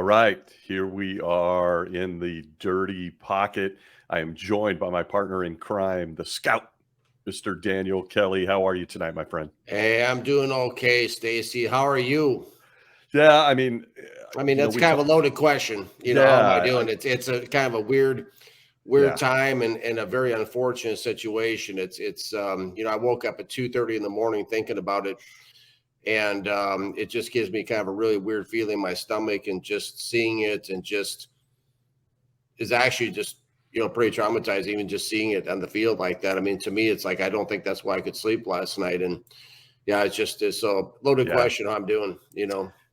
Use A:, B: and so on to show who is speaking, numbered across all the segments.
A: right, here we are in the dirty pocket. I am joined by my partner in crime, the scout, Mr. Daniel Kelly. How are you tonight, my friend?
B: Hey, I'm doing okay, Stacy. How are you?
A: Yeah, I mean,
B: That's
A: we
B: kind of
A: talk.
B: a loaded question. How am I
A: Yeah,
B: doing? It's a kind of a weird
A: yeah,
B: time and a very unfortunate situation. I woke up at 2:30 in the morning thinking about it, and it just gives me kind of a really weird feeling in my stomach, and just seeing it and just is actually just pretty traumatizing, even just seeing it on the field like that. I mean, to me, it's like I don't think that's why I could sleep last night. And yeah, it's a loaded
A: yeah,
B: question how I'm doing.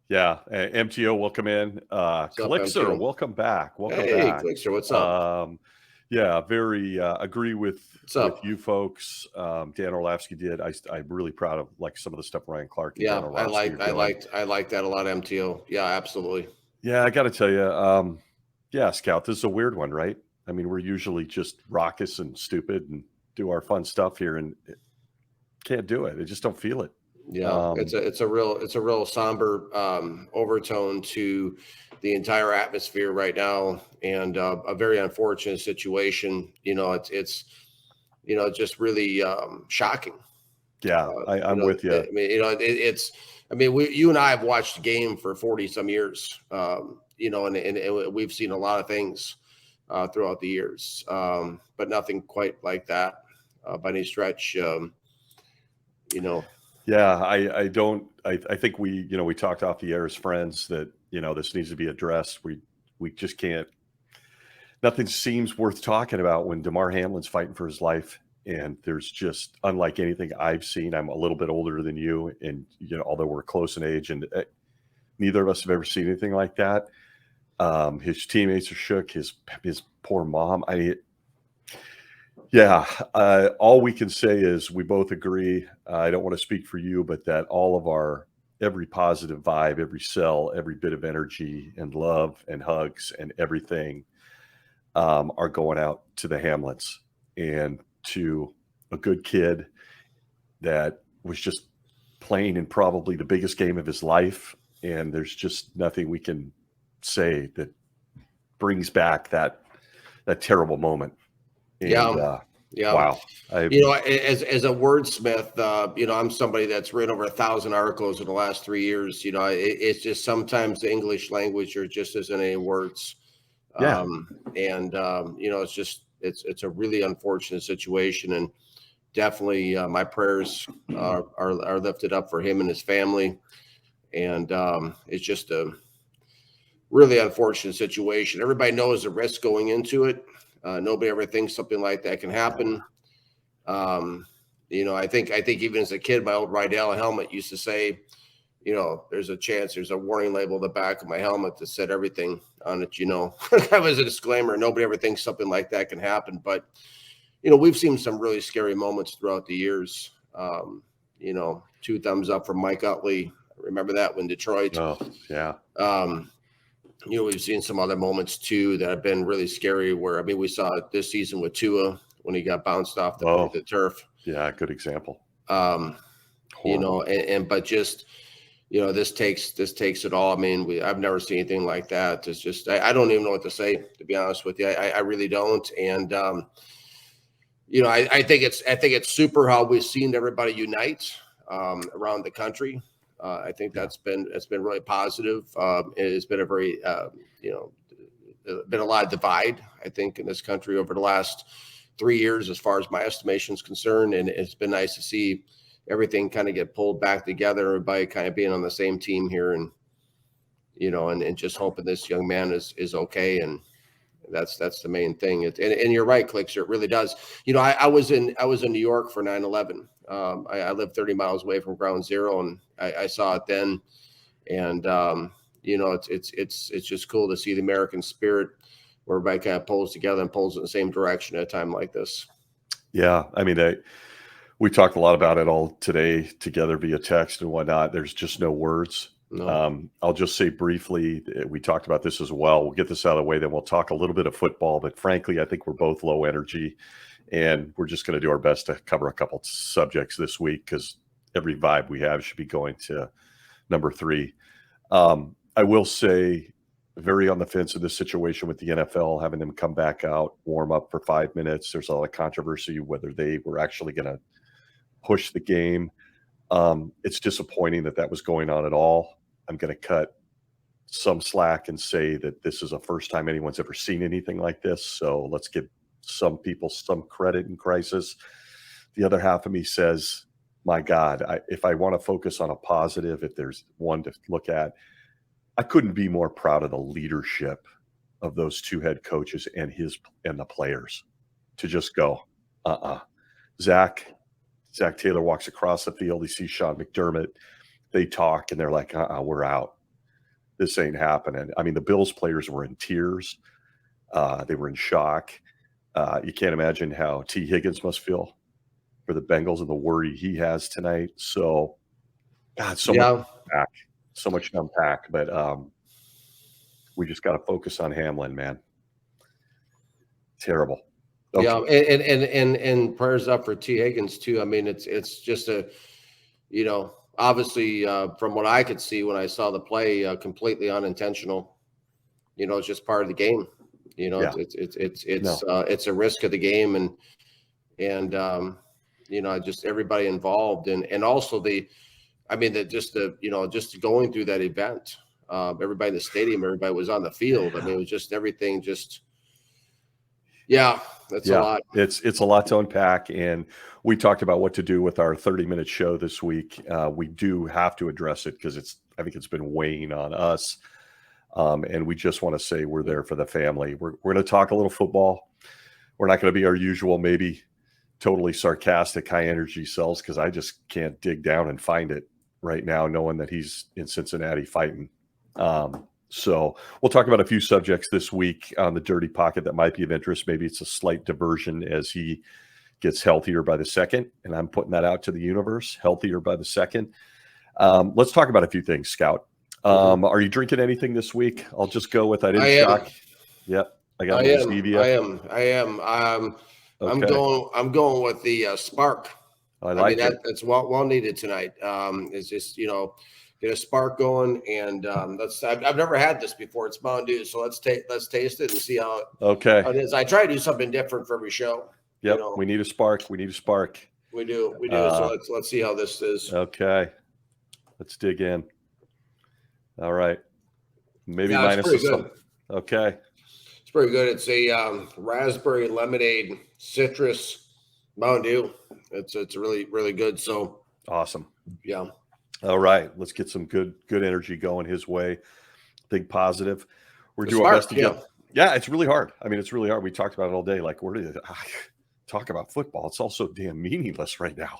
A: yeah. MTO, welcome in.
B: What's up,
A: Calixer,
B: MTO?
A: welcome back. Welcome
B: Hey,
A: back.
B: Clickster, what's up?
A: Um, yeah, very agree with
B: What's up?
A: you folks. Dan Orlovsky did. I'm really proud of like some of the stuff Ryan Clark and Dan
B: Yeah, I
A: Orlovsky are
B: like I
A: doing.
B: liked I like that a lot, MTO. Yeah, absolutely.
A: Yeah, I got to tell you, yeah, Scout, this is a weird one, right? I mean, we're usually just raucous and stupid and do our fun stuff here, and can't do it. I just don't feel it.
B: Yeah, it's
A: Um,
B: a it's a real somber overtone to the entire atmosphere right now, and a very unfortunate situation. It's just really shocking.
A: yeah, I'm with you.
B: I mean, it's. I mean, you and I have watched the game for 40 some years. And we've seen a lot of things throughout the years, but nothing quite like that by any stretch. You know,
A: Yeah, I don't. I think we talked off the air as friends that this needs to be addressed. We just can't. Nothing seems worth talking about when Damar Hamlin's fighting for his life. And there's just unlike anything I've seen. I'm a little bit older than you, and although we're close in age, and neither of us have ever seen anything like that. His teammates are shook. His poor mom. Yeah. All we can say is we both agree. I don't want to speak for you, but that all of every positive vibe, every cell, every bit of energy and love and hugs and everything are going out to the Hamlets and to a good kid that was just playing in probably the biggest game of his life. And there's just nothing we can say that brings back that terrible moment. And
B: yeah, yeah.
A: wow, I
B: As a wordsmith, I'm somebody that's written over 1,000 articles in the last 3 years. It's just sometimes the English language or just isn't any words.
A: yeah,
B: It's a really unfortunate situation, and definitely my prayers are lifted up for him and his family. And it's just a really unfortunate situation. Everybody knows the risk going into it. Nobody ever thinks something like that can happen. I think even as a kid, my old Rydell helmet used to say, there's a chance, there's a warning label at the back of my helmet that said everything on it. That was a disclaimer. Nobody ever thinks something like that can happen. But, we've seen some really scary moments throughout the years. Two thumbs up from Mike Utley. Remember that when Detroit.
A: oh yeah,
B: We've seen some other moments too that have been really scary where, we saw it this season with Tua when he got bounced off the turf.
A: Yeah, good example.
B: Horrible. But just, this takes it all. I've never seen anything like that. It's just, I don't even know what to say, to be honest with you. I really don't. And, I think it's super how we've seen everybody unite around the country. I think that's been really positive. It's been a very been a lot of divide, I think, in this country over the last 3 years, as far as my estimation is concerned. And it's been nice to see everything kind of get pulled back together, everybody kind of being on the same team here, and and just hoping this young man is okay. And that's the main thing. And you're right, Clixer. It really does. I was in New York for 9/11. I lived 30 miles away from Ground Zero, and I saw it then. And it's just cool to see the American spirit, where everybody kind of pulls together and pulls in the same direction at a time like this.
A: Yeah. We talked a lot about it all today together via text and whatnot. There's just no words.
B: No.
A: I'll just say briefly, we talked about this as well. We'll get this out of the way, then we'll talk a little bit of football. But frankly, I think we're both low energy, and we're just going to do our best to cover a couple subjects this week because every vibe we have should be going to number 3. I will say very on the fence in this situation with the NFL, having them come back out, warm up for 5 minutes. There's a lot of controversy whether they were actually going to push the game. It's disappointing that was going on at all. I'm going to cut some slack and say that this is the first time anyone's ever seen anything like this. So let's give some people some credit in crisis. The other half of me says, my God, if I want to focus on a positive, if there's one to look at, I couldn't be more proud of the leadership of those two head coaches and the players to just go, Zach Taylor walks across the field. He sees Sean McDermott. They talk and they're like, we're out. This ain't happening. I mean, the Bills players were in tears. They were in shock. You can't imagine how T. Higgins must feel for the Bengals and the worry he has tonight. So, God, so much to unpack. But we just got to focus on Hamlin, man. Terrible.
B: Okay. Yeah, and prayers up for T. Higgins too. I mean, it's just obviously from what I could see when I saw the play, completely unintentional. It's just part of the game. It's a risk of the game, and just everybody involved, and also just going through that event. Everybody in the stadium, everybody was on the field. I mean, it was just everything. That's a lot.
A: It's a lot to unpack, and we talked about what to do with our 30-minute show this week. We do have to address it because I think it's been weighing on us, and we just want to say we're there for the family. We're going to talk a little football. We're not going to be our usual, maybe totally sarcastic, high energy selves because I just can't dig down and find it right now, knowing that he's in Cincinnati fighting. So we'll talk about a few subjects this week on the Dirty Pocket that might be of interest. Maybe it's a slight diversion as he gets healthier by the second, and I'm putting that out to the universe, healthier by the second. Let's talk about a few things, Scout. Are you drinking anything this week? I'll just go with I didn't shock. Yep, I got a stevia.
B: I am.
A: Okay.
B: I'm going with the Spark.
A: I mean,
B: that's well needed tonight. It's just get a spark going, and I've never had this before. It's Mountain Dew, so let's taste it and see how it is. I try to do something different for every show.
A: Yep, we need a spark. We do.
B: So let's see how this is.
A: Okay, let's dig in. All right, maybe minus
B: good.
A: Okay,
B: it's pretty good. It's a raspberry lemonade citrus Mountain Dew. It's really, really good. So
A: awesome.
B: Yeah.
A: All right, let's get some good energy going his way. Think positive. We're doing our best to get. Yeah, it's really hard. I mean, it's really hard. We talked about it all day. Like, where do you talk about football? It's also damn meaningless right now.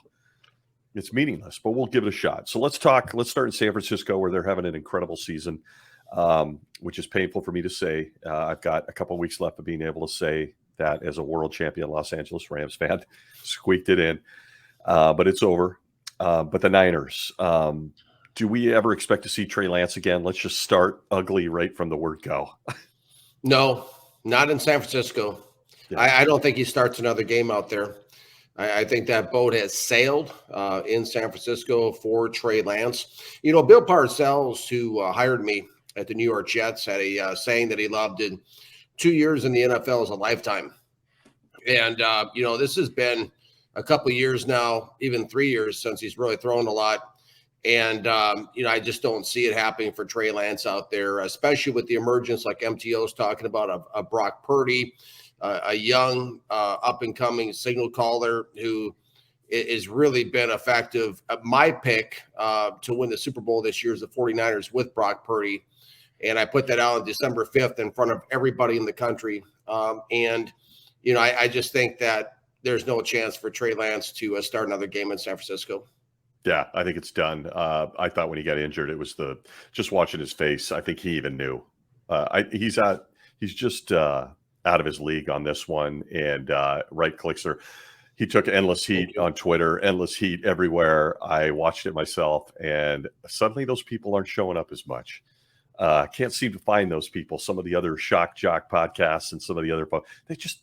A: It's meaningless, but we'll give it a shot. So let's talk. Let's start in San Francisco, where they're having an incredible season, which is painful for me to say. I've got a couple of weeks left of being able to say that as a world champion Los Angeles Rams fan. Squeaked it in, but it's over. But the Niners, do we ever expect to see Trey Lance again? Let's just start ugly right from the word go.
B: No, not in San Francisco. Yeah. I don't think he starts another game out there. I think that boat has sailed in San Francisco for Trey Lance. Bill Parcells, who hired me at the New York Jets, had a saying that he loved in 2 years in the NFL is a lifetime. And, this has been a couple of years now, even 3 years since he's really thrown a lot. And, I just don't see it happening for Trey Lance out there, especially with the emergence like MTO's talking about of Brock Purdy, a young up-and-coming signal caller who has really been effective. My pick to win the Super Bowl this year is the 49ers with Brock Purdy. And I put that out on December 5th in front of everybody in the country. I just think that there's no chance for Trey Lance to start another game in San Francisco.
A: Yeah, I think it's done. I thought when he got injured, it was just watching his face. I think he even knew. He's just out of his league on this one. And right clicks are. He took endless heat on Twitter, endless heat everywhere. I watched it myself, and suddenly those people aren't showing up as much. Can't seem to find those people. Some of the other shock jock podcasts and some of the other,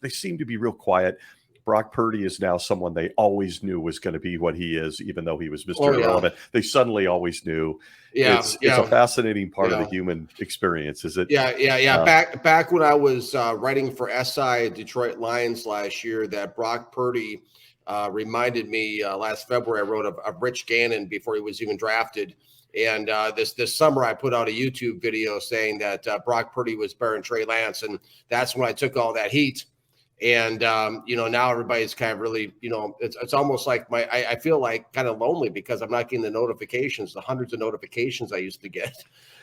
A: they seem to be real quiet. Brock Purdy is now someone they always knew was going to be what he is, even though he was Mr.
B: Oh, yeah.
A: Irrelevant. They suddenly always knew.
B: Yeah,
A: It's a fascinating part of the
B: Yeah.
A: human experience, is it?
B: Yeah. Back when I was writing for SI Detroit Lions last year, that Brock Purdy reminded me last February. I wrote of Rich Gannon before he was even drafted. And this summer, I put out a YouTube video saying that Brock Purdy was better than Trey Lance, and that's when I took all that heat. And now everybody's kind of really, it's almost like I feel like kind of lonely because I'm not getting the notifications, the hundreds of notifications I used to get,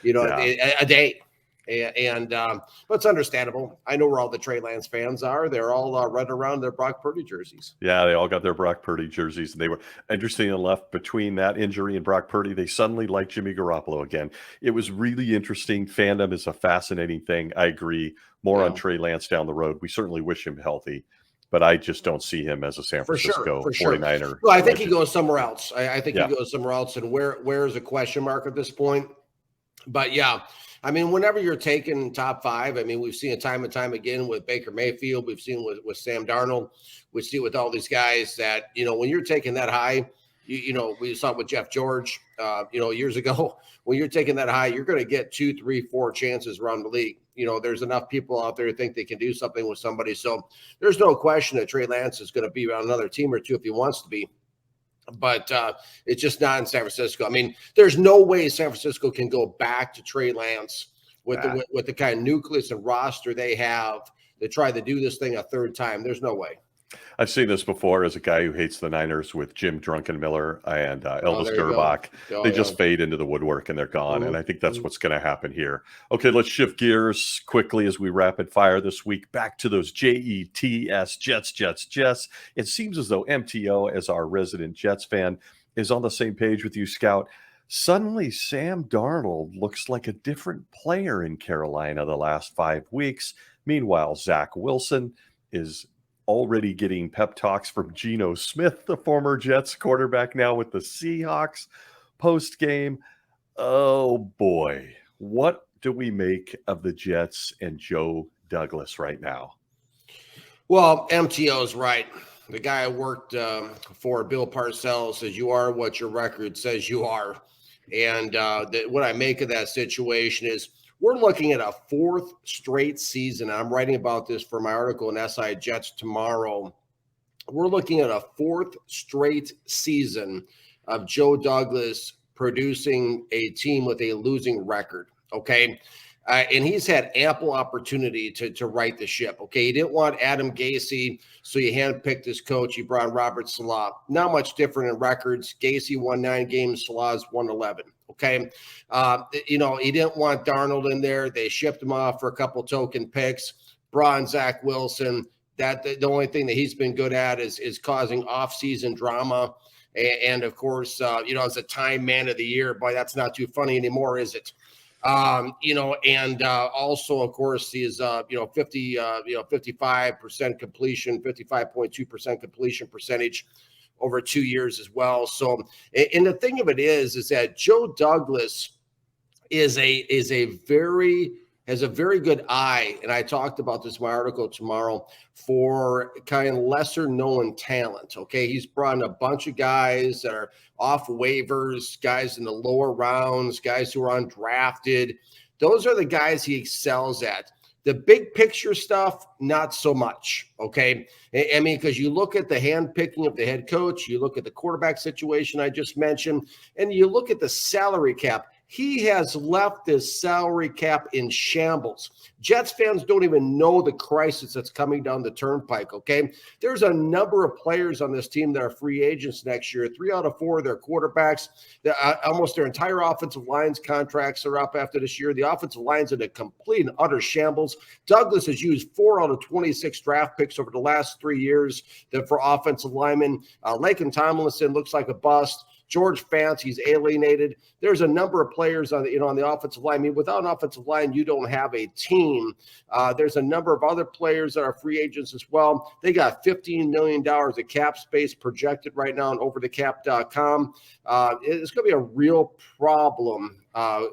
B: a day. But it's understandable. I know where all the Trey Lance fans are. They're all running around their Brock Purdy jerseys.
A: Yeah, they all got their Brock Purdy jerseys. And they were, interesting enough, between that injury and Brock Purdy, they suddenly liked Jimmy Garoppolo again. It was really interesting. Fandom is a fascinating thing. I agree. More on Trey Lance down the road. We certainly wish him healthy, but I just don't see him as a San Francisco 49er.
B: Well, I think he goes somewhere else. I think he goes somewhere else. And where is a question mark at this point? But yeah, I mean, whenever you're taking top five, I mean, we've seen it time and time again with Baker Mayfield. We've seen with Sam Darnold. We see with all these guys that, when you're taking that high, we saw it with Jeff George, years ago. When you're taking that high, you're going to get 2, 3, 4 chances around the league. There's enough people out there who think they can do something with somebody. So there's no question that Trey Lance is going to be on another team or two if he wants to be. But it's just not in San Francisco. I mean, there's no way San Francisco can go back to Trey Lance with the kind of nucleus and roster they have to try to do this thing a third time. There's no way.
A: I've seen this before as a guy who hates the Niners with Jim Druckenmiller and Elvis Gerbach. They just fade into the woodwork and they're gone. And I think that's what's going to happen here. Okay, let's shift gears quickly as we rapid fire this week. Back to those Jets, Jets. It seems as though MTO, as our resident Jets fan, is on the same page with you, Scout. Suddenly, Sam Darnold looks like a different player in Carolina the last 5 weeks. Meanwhile, Zach Wilson is already getting pep talks from Geno Smith, the former Jets quarterback, now with the Seahawks post-game. Oh, boy. What do we make of the Jets and Joe Douglas right now?
B: Well, MTO is right. The guy I worked for, Bill Parcells, says you are what your record says you are. And what I make of that situation is we're looking at a 4th straight season. I'm writing about this for my article in SI Jets tomorrow. We're looking at a 4th straight season of Joe Douglas producing a team with a losing record. Okay. And he's had ample opportunity to right the ship. Okay. He didn't want Adam Gase, so he handpicked his coach. He brought Robert Saleh. Not much different in records. Gase won 9 games. Saleh's won 11. Okay. He didn't want Darnold in there. They shipped him off for a couple token picks. Brought in Zach Wilson. That the only thing that he's been good at is causing off-season drama. And of course, as a time man of the year, boy, that's not too funny anymore, is it? Also, of course, is 55% completion, 55.2% completion percentage over 2 years as well. So, and the thing of it is that Joe Douglas has a very good eye, and I talked about this in my article tomorrow, for kind of lesser known talent. Okay, he's brought in a bunch of guys that are off waivers, guys in the lower rounds, guys who are undrafted. Those are the guys he excels at. The big picture stuff, not so much, okay? I mean, because you look at the handpicking of the head coach, you look at the quarterback situation I just mentioned, and you look at the salary cap. He has left this salary cap in shambles. Jets fans don't even know the crisis that's coming down the turnpike, okay? There's a number of players on this team that are free agents next year. 3 out of 4 of their quarterbacks, almost their entire offensive line's contracts are up after this year. The offensive line's in a complete and utter shambles. Douglas has used 4 out of 26 draft picks over the last 3 years for offensive linemen. Laken Tomlinson looks like a bust. George Fant, he's alienated. There's a number of players on the, on the offensive line. I mean, without an offensive line, you don't have a team. There's a number of other players that are free agents as well. They got $15 million of cap space projected right now on overthecap.com. It's going to be a real problem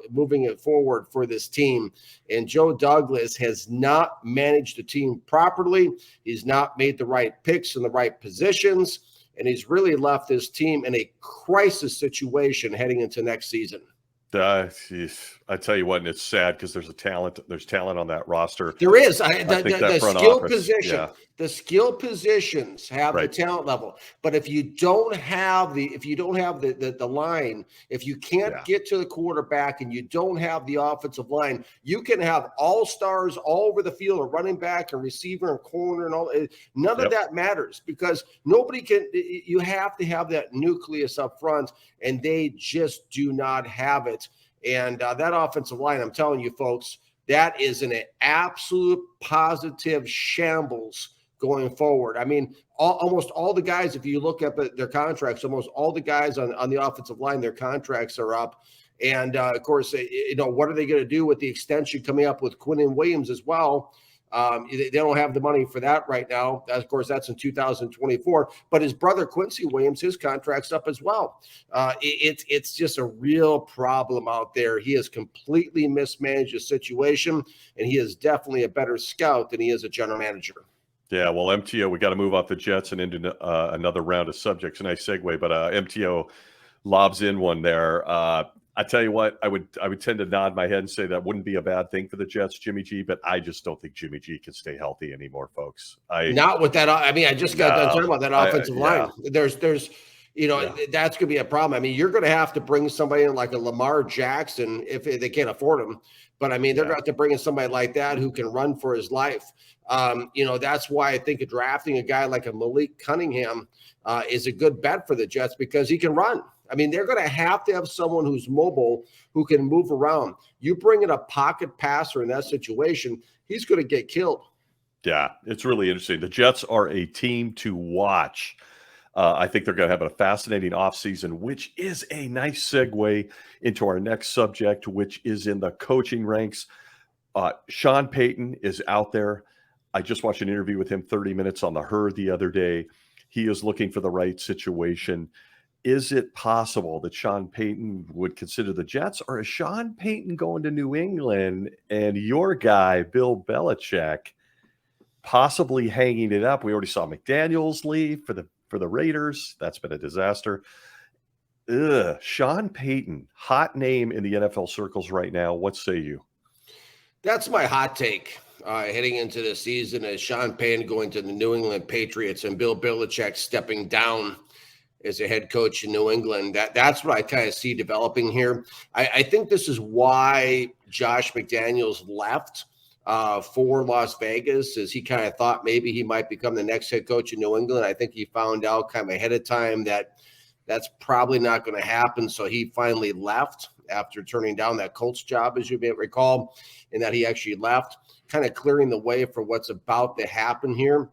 B: moving it forward for this team. And Joe Douglas has not managed the team properly. He's not made the right picks in the right positions. And he's really left this team in a crisis situation heading into next season.
A: I tell you what, and it's sad because there's talent on that roster.
B: There is.
A: The
B: skill position.
A: Yeah.
B: The skill positions have the talent level, but if you don't have the line, if you can't get to the quarterback and you don't have the offensive line, you can have all stars all over the field, a running back, a receiver, and corner, and all. None of that matters because nobody can. You have to have that nucleus up front, and they just do not have it. And that offensive line, I'm telling you, folks, that is an absolute positive shambles going forward. I mean, almost all the guys, if you look at their contracts, almost all the guys on the offensive line, their contracts are up. And, of course, what are they going to do with the extension coming up with Quinnen Williams as well? They don't have the money for that right now. Of course, that's in 2024. But his brother Quincy Williams, his contract's up as well. It's just a real problem out there. He has completely mismanaged the situation, and he is definitely a better scout than he is a general manager.
A: Yeah, well, MTO, we got to move off the Jets and into another round of subjects. Nice segue, but MTO lobs in one there. I tell you what, I would tend to nod my head and say that wouldn't be a bad thing for the Jets, Jimmy G, but I just don't think Jimmy G can stay healthy anymore, folks.
B: Not with that. I mean, I just got done talking about that offensive line. There's that's going to be a problem. I mean, you're going to have to bring somebody in like a Lamar Jackson if they can't afford him. But I mean, they're going to have to bring in somebody like that who can run for his life. That's why I think drafting a guy like a Malik Cunningham is a good bet for the Jets because he can run. I mean, they're going to have someone who's mobile, who can move around. You bring in a pocket passer in that situation, he's going to get killed.
A: Yeah, it's really interesting. The Jets are a team to watch. I think they're going to have a fascinating offseason, which is a nice segue into our next subject, which is in the coaching ranks. Sean Payton is out there. I just watched an interview with him, 30 minutes on the Herd the other day. He is looking for the right situation. Is it possible that Sean Payton would consider the Jets, or is Sean Payton going to New England and your guy, Bill Belichick, possibly hanging it up? We already saw McDaniels leave for the Raiders. That's been a disaster. Sean Payton, hot name in the NFL circles right now. What say you?
B: That's my hot take heading into the season is Sean Payton going to the New England Patriots and Bill Belichick stepping down as a head coach in New England. That's what I kind of see developing here. I think this is why Josh McDaniels left for Las Vegas, as he kind of thought maybe he might become the next head coach in New England. I think he found out kind of ahead of time that that's probably not going to happen. So he finally left after turning down that Colts job, as you may recall, and that he actually left, kind of clearing the way for what's about to happen here.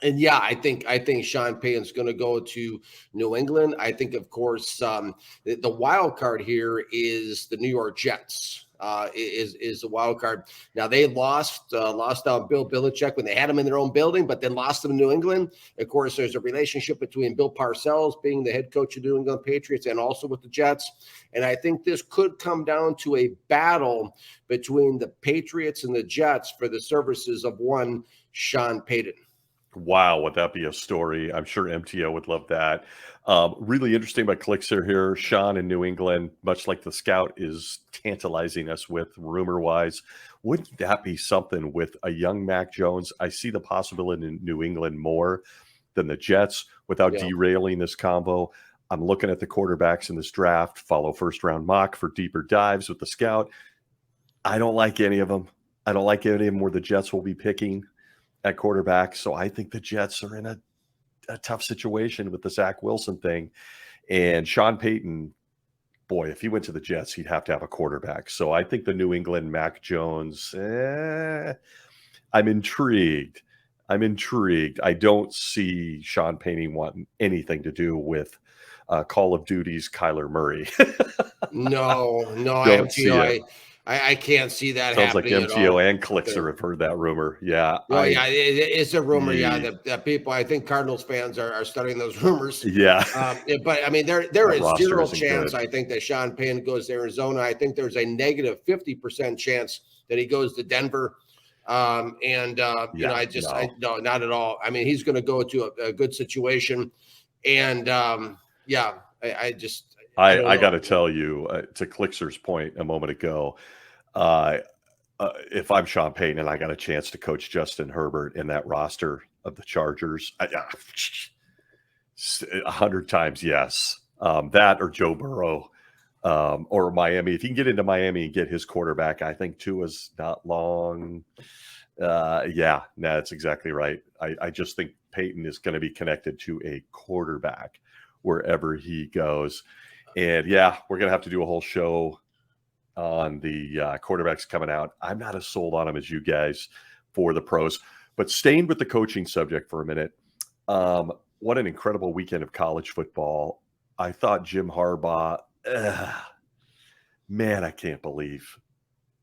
B: And yeah, I think Sean Payton's going to go to New England. I think, of course, the wild card here is the New York Jets. Is the wild card. Now they lost out Bill Belichick when they had him in their own building, but then lost him in New England. Of course, there's a relationship between Bill Parcells being the head coach of the New England Patriots and also with the Jets. And I think this could come down to a battle between the Patriots and the Jets for the services of one Sean Payton.
A: Wow, would that be a story? I'm sure MTO would love that. Really interesting about clicks here. Sean in New England, much like the scout is tantalizing us with rumor-wise. Wouldn't that be something with a young Mac Jones? I see the possibility in New England more than the Jets without derailing this combo. I'm looking at the quarterbacks in this draft, follow first-round mock for deeper dives with the scout. I don't like any of them. I don't like any of them where the Jets will be picking at quarterback. So I think the Jets are in a tough situation with the Zach Wilson thing. And Sean Payton, boy, if he went to the Jets, he'd have to have a quarterback. So I think the New England Mac Jones, I'm intrigued. I'm intrigued. I don't see Sean Payton wanting anything to do with Call of Duty's Kyler Murray.
B: No,
A: Don't see it.
B: I can't see that
A: Sounds like
B: happening at all.
A: MTO and Clixer have heard that rumor. Yeah.
B: Well, yeah, it's a rumor. Yeah,
A: Yeah.
B: that people, I think Cardinals fans are studying those rumors.
A: Yeah.
B: But I mean, there
A: That
B: is
A: roster
B: zero
A: isn't
B: chance.
A: good.
B: I think that Sean Payton goes to Arizona. I think there's a negative 50% chance that he goes to Denver. No, not at all. I mean, he's going to go to a good situation, and I
A: got to tell you, to Clixer's point a moment ago, if I'm Sean Payton and I got a chance to coach Justin Herbert in that roster of the Chargers, 100 times yes. That or Joe Burrow, or Miami. If you can get into Miami and get his quarterback, I think Tua's not long. That's exactly right. I just think Payton is going to be connected to a quarterback wherever he goes. And we're going to have to do a whole show on the quarterbacks coming out. I'm not as sold on them as you guys for the pros, but staying with the coaching subject for a minute. What an incredible weekend of college football. I thought Jim Harbaugh, man, I can't believe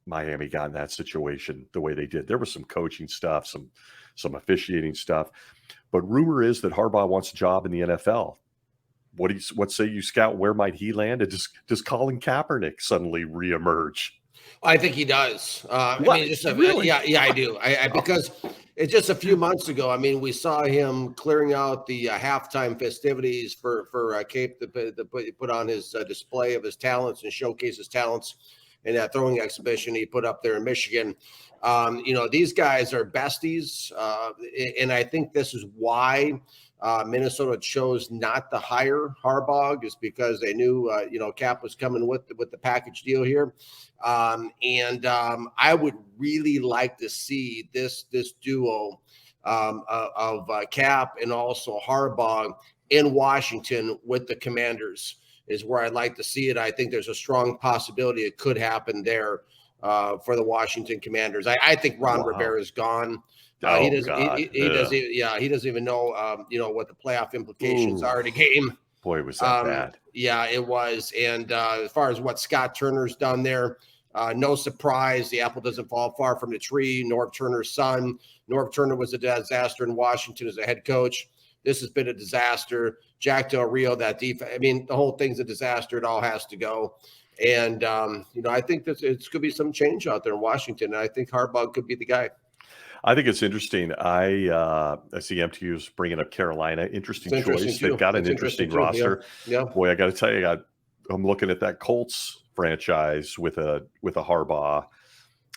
A: Miami got in that situation the way they did. There was some coaching stuff, some officiating stuff, but rumor is that Harbaugh wants a job in the NFL. What say you, Scout? Where might he land? And does Colin Kaepernick suddenly reemerge?
B: I think he does.
A: Really?
B: I do. Because it's just a few months ago. I mean, we saw him clearing out the halftime festivities for Cape to put on his display of his talents and showcase his talents in that throwing exhibition he put up there in Michigan. These guys are besties, and I think this is why Minnesota chose not to hire Harbaugh, is because they knew Cap was coming with the package deal here. I would really like to see this duo of Cap and also Harbaugh in Washington with the Commanders is where I'd like to see it. I think there's a strong possibility it could happen there for the Washington Commanders. I think Ron Rivera is gone. He doesn't even know what the playoff implications are in a game.
A: Boy, was that bad.
B: Yeah, it was. And as far as what Scott Turner's done there, no surprise. The apple doesn't fall far from the tree. Norv Turner's son. Norv Turner was a disaster in Washington as a head coach. This has been a disaster. Jack Del Rio, that defense. I mean, the whole thing's a disaster. It all has to go. And, I think that it's going to be some change out there in Washington. And I think Harbaugh could be the guy.
A: I think it's interesting. I see MTU's bringing up Carolina. Interesting choice. They've got an interesting roster.
B: Yeah.
A: Boy, I got to tell you, I'm looking at that Colts franchise with a Harbaugh,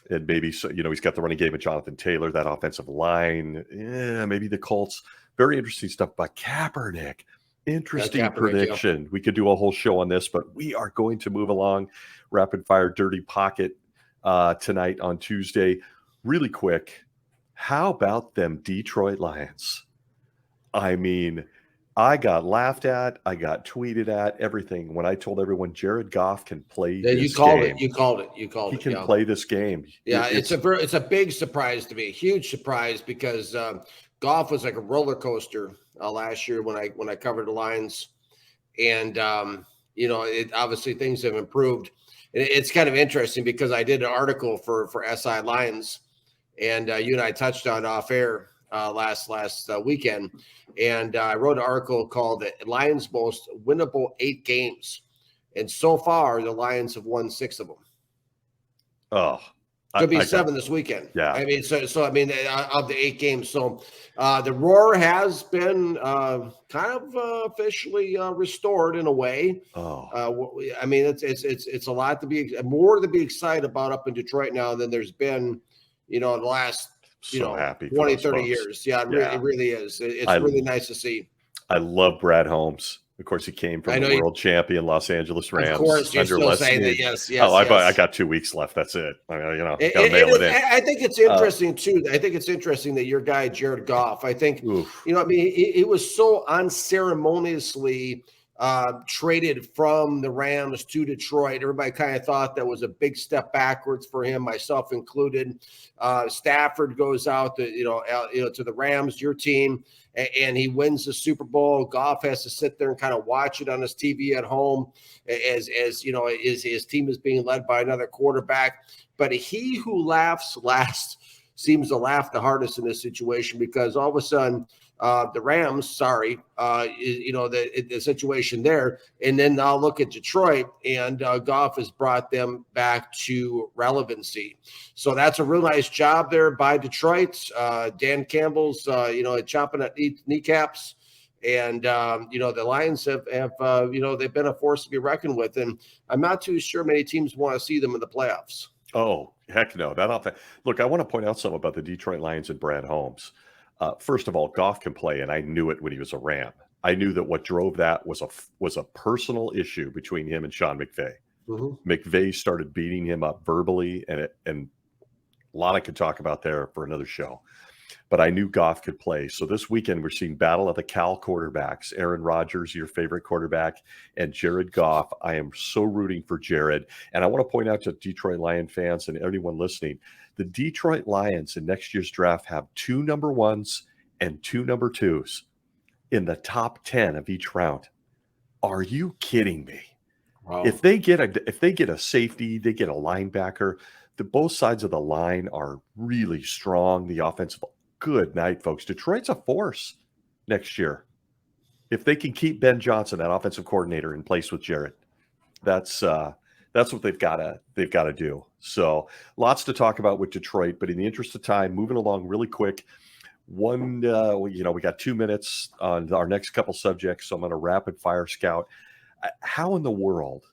A: and maybe he's got the running game of Jonathan Taylor, that offensive line. Yeah, maybe the Colts. Very interesting stuff by Kaepernick. Interesting prediction. Yeah. We could do a whole show on this, but we are going to move along. Rapid fire, dirty pocket tonight on Tuesday. Really quick. How about them Detroit Lions? I mean, I got laughed at. I got tweeted at, everything. When I told everyone Jared Goff can play this game.
B: You called it.
A: He can play this game.
B: Yeah, it's a big surprise to me. A huge surprise because Goff was like a roller coaster last year when I covered the Lions. And, obviously things have improved. It's kind of interesting because I did an article for SI Lions. And you and I touched on off air last weekend. And I wrote an article called The Lions' Most Winnable 8 Games. And so far, the Lions have won 6 of them.
A: Oh.
B: Could be 7 this weekend.
A: Yeah.
B: I mean, so of the 8 games. So the roar has been kind of officially restored in a way.
A: Oh.
B: I mean, it's a lot to be excited about up in Detroit now than there's been the last,
A: happy
B: 20, 30 years. Yeah, it really is. It's really nice to see.
A: I love Brad Holmes. Of course, he came from the world champion Los Angeles Rams.
B: Of course, you're still saying that. Yes.
A: I got 2 weeks left. That's it. I mean, got to mail it in.
B: I think it's interesting too. I think it's interesting that your guy Jared Goff. I think he was so unceremoniously traded from the Rams to Detroit. Everybody kind of thought that was a big step backwards for him, myself included. Stafford goes out to, to the Rams, your team, and he wins the Super Bowl. Goff has to sit there and kind of watch it on his TV at home as his team is being led by another quarterback. But he who laughs last seems to laugh the hardest in this situation, because all of a sudden the Rams, the situation there. And then I'll look at Detroit, and Goff has brought them back to relevancy. So that's a real nice job there by Detroit. Dan Campbell's, chopping at kneecaps. And, the Lions have they've been a force to be reckoned with. And I'm not too sure many teams want to see them in the playoffs.
A: Oh, heck no. Look, I want to point out something about the Detroit Lions and Brad Holmes. First of all, Goff can play, and I knew it when he was a Ram. I knew that what drove that was a personal issue between him and Sean McVay. Mm-hmm. McVay started beating him up verbally, and a lot I could talk about there for another show. But I knew Goff could play. So this weekend, we're seeing battle of the Cal quarterbacks. Aaron Rodgers, your favorite quarterback, and Jared Goff. I am so rooting for Jared. And I want to point out to Detroit Lion fans and anyone listening, the Detroit Lions in next year's draft have 2 number 1s and 2 number 2s in the top 10 of each round. Are you kidding me? Wow. If they get a safety, they get a linebacker. Both sides of the line are really strong. The offensive. Good night, folks. Detroit's a force next year. If they can keep Ben Johnson, that offensive coordinator, in place with Jared, that's what they've got to do. So lots to talk about with Detroit, but in the interest of time, moving along really quick. We got 2 minutes on our next couple subjects, so I'm going to rapid fire scout. How in the world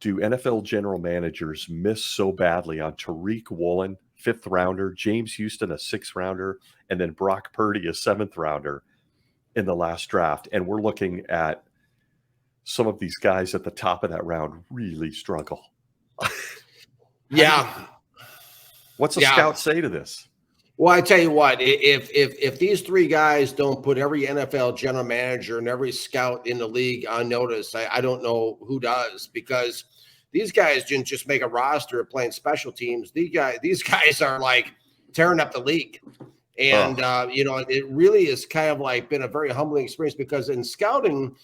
A: do NFL general managers miss so badly on Tariq Woolen, 5th rounder, James Houston, a 6th rounder, and then Brock Purdy, a 7th rounder in the last draft? And we're looking at some of these guys at the top of that round really struggle.
B: Yeah.
A: What's a scout say to this?
B: Well, I tell you what, if these 3 guys don't put every NFL general manager and every scout in the league on notice, I don't know who does, because these guys didn't just make a roster of playing special teams. These guys are like tearing up the league. And, it really is kind of like been a very humbling experience, because in scouting,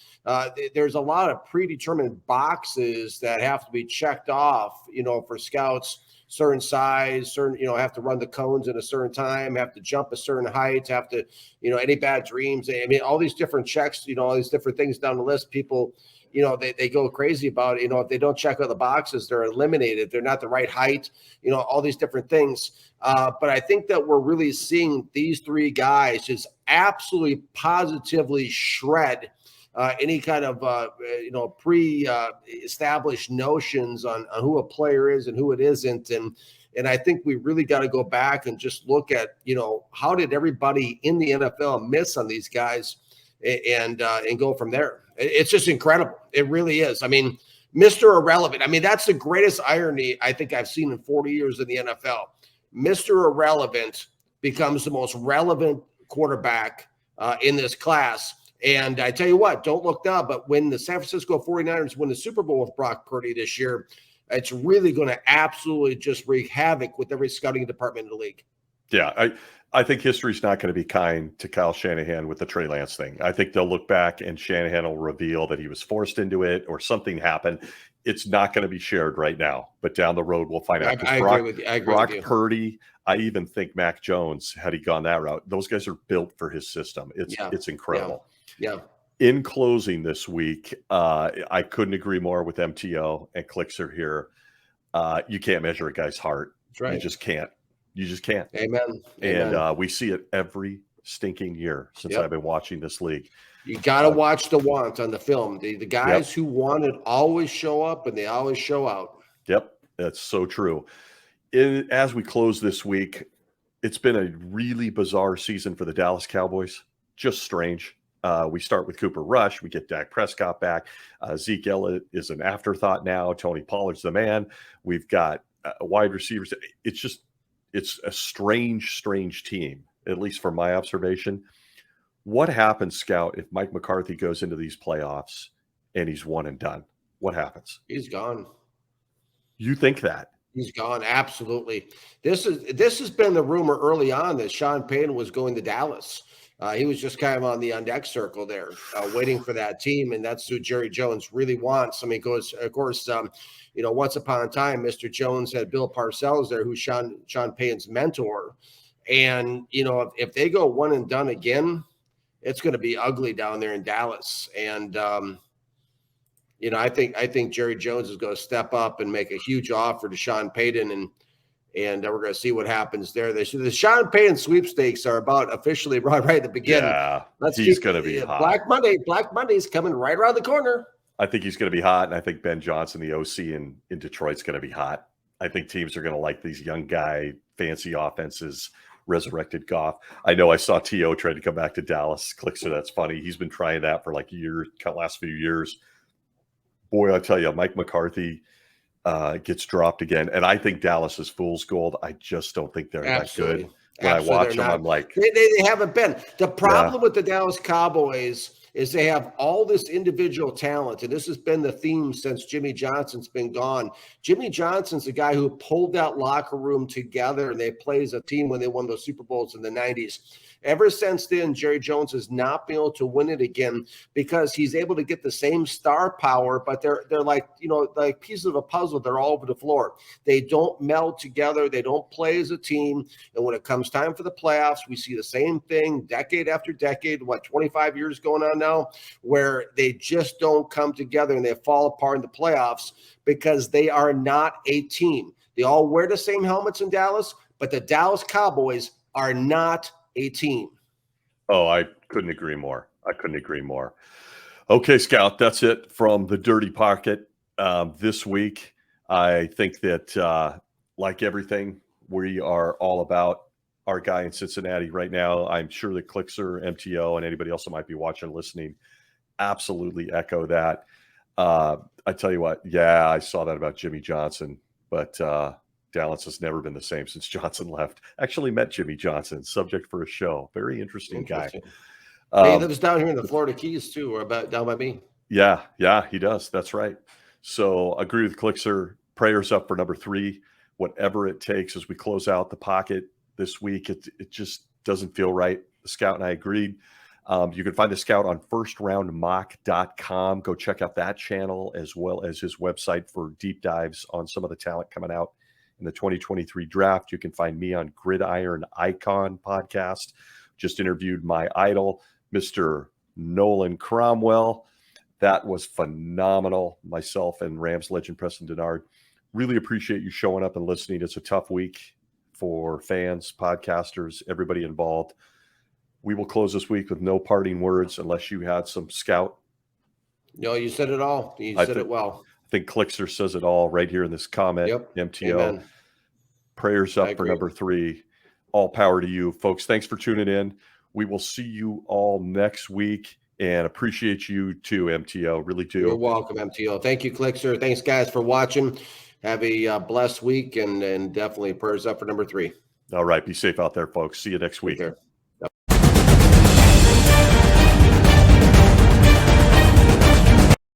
B: there's a lot of predetermined boxes that have to be checked off, for scouts. Certain size, have to run the cones at a certain time, have to jump a certain height, have to, any bad dreams. I mean, all these different checks, all these different things down the list. People, they go crazy about it. If they don't check all the boxes, they're eliminated. They're not the right height, all these different things. But I think that we're really seeing these 3 guys just absolutely positively shred any kind of pre-established notions on who a player is and who it isn't. And I think we really got to go back and just look at, how did everybody in the NFL miss on these guys, and go from there. It's just incredible. It really is. I mean, Mr. Irrelevant. I mean, that's the greatest irony I think I've seen in 40 years in the NFL. Mr. Irrelevant becomes the most relevant quarterback in this class. And I tell you what, don't look now, but when the San Francisco 49ers win the Super Bowl with Brock Purdy this year, it's really going to absolutely just wreak havoc with every scouting department in the league.
A: Yeah, I think history's not going to be kind to Kyle Shanahan with the Trey Lance thing. I think they'll look back and Shanahan will reveal that he was forced into it or something happened. It's not going to be shared right now, but down the road we'll find out.
B: I agree with you.
A: Brock Purdy, I even think Mac Jones, had he gone that route, those guys are built for his system. It's incredible.
B: Yeah.
A: In closing this week, I couldn't agree more with MTO and Clixer here. You can't measure a guy's heart.
B: That's right.
A: You just can't.
B: Amen.
A: And we see it every stinking year since I've been watching this league.
B: You got to watch the want on the film. The guys who want it always show up, and they always show out.
A: Yep, that's so true. As we close this week, it's been a really bizarre season for the Dallas Cowboys. Just strange. We start with Cooper Rush. We get Dak Prescott back. Zeke Elliott is an afterthought now. Tony Pollard's the man. We've got wide receivers. It's a strange team, at least from my observation. What happens, Scout, if Mike McCarthy goes into these playoffs and he's one and done? What happens?
B: He's gone.
A: You think that?
B: He's gone. Absolutely. This has been the rumor early on that Sean Payton was going to Dallas. He was just kind of on the on-deck circle there, waiting for that team, and that's who Jerry Jones really wants. I mean, of course, once upon a time, Mr. Jones had Bill Parcells there, who's Sean Payton's mentor, and if they go one and done again, it's going to be ugly down there in Dallas. And I think Jerry Jones is going to step up and make a huge offer to Sean Payton, and we're going to see what happens there. The Sean Payton sweepstakes are about officially right at the beginning.
A: Yeah, he's going to be hot.
B: Black Monday's coming right around the corner.
A: I think he's going to be hot, and I think Ben Johnson, the OC in Detroit's going to be hot. I think teams are going to like these young guy, fancy offenses, resurrected Goff. I know I saw T.O. try to come back to Dallas. Clixer, that's funny. He's been trying that for like last few years. Boy, I tell you, Mike McCarthy gets dropped again. And I think Dallas is fool's gold. I just don't think they're that good. When I watch them, I'm like...
B: They haven't been. The problem with the Dallas Cowboys is they have all this individual talent, and this has been the theme since Jimmy Johnson's been gone. Jimmy Johnson's the guy who pulled that locker room together, and they played as a team when they won those Super Bowls in the 90s. Ever since then, Jerry Jones has not been able to win it again because he's able to get the same star power, but they're like, like pieces of a puzzle. They're all over the floor. They don't meld together. They don't play as a team. And when it comes time for the playoffs, we see the same thing decade after decade, 25 years going on now, where they just don't come together and they fall apart in the playoffs because they are not a team. They all wear the same helmets in Dallas, but the Dallas Cowboys are not a team.
A: Oh, I couldn't agree more. Okay, Scout, that's it from the Dirty Pocket this week. I think that, like everything, we are all about our guy in Cincinnati right now. I'm sure that Clixer, MTO, and anybody else that might be watching, listening, absolutely echo that. I tell you what, I saw that about Jimmy Johnson, but Dallas has never been the same since Johnson left. Actually met Jimmy Johnson, subject for a show. Very interesting guy.
B: He lives down here in the Florida Keys too, or about down by me.
A: Yeah, he does. That's right. So agree with Clixer. Prayers up for number 3, whatever it takes as we close out the pocket this week. It just doesn't feel right. The Scout and I agreed. You can find the Scout on firstroundmock.com. Go check out that channel as well as his website for deep dives on some of the talent coming out in the 2023 draft. You can find me on Gridiron Icon podcast. Just interviewed my idol, Mr. Nolan Cromwell. That was phenomenal. Myself and Rams legend Preston Denard. Really appreciate you showing up and listening. It's a tough week for fans, podcasters, everybody involved. We will close this week with no parting words unless you had some, Scout.
B: No, you said it all. You said it well.
A: I think Clixer says it all right here in this comment.
B: Yep.
A: MTO.
B: Amen.
A: Prayers up for number 3. All power to you, folks. Thanks for tuning in. We will see you all next week and appreciate you too, MTO. Really do.
B: You're welcome, MTO. Thank you, Clixer. Thanks, guys, for watching. Have a blessed week and definitely prayers up for number 3.
A: All right. Be safe out there, folks. See you next week.
B: Take care.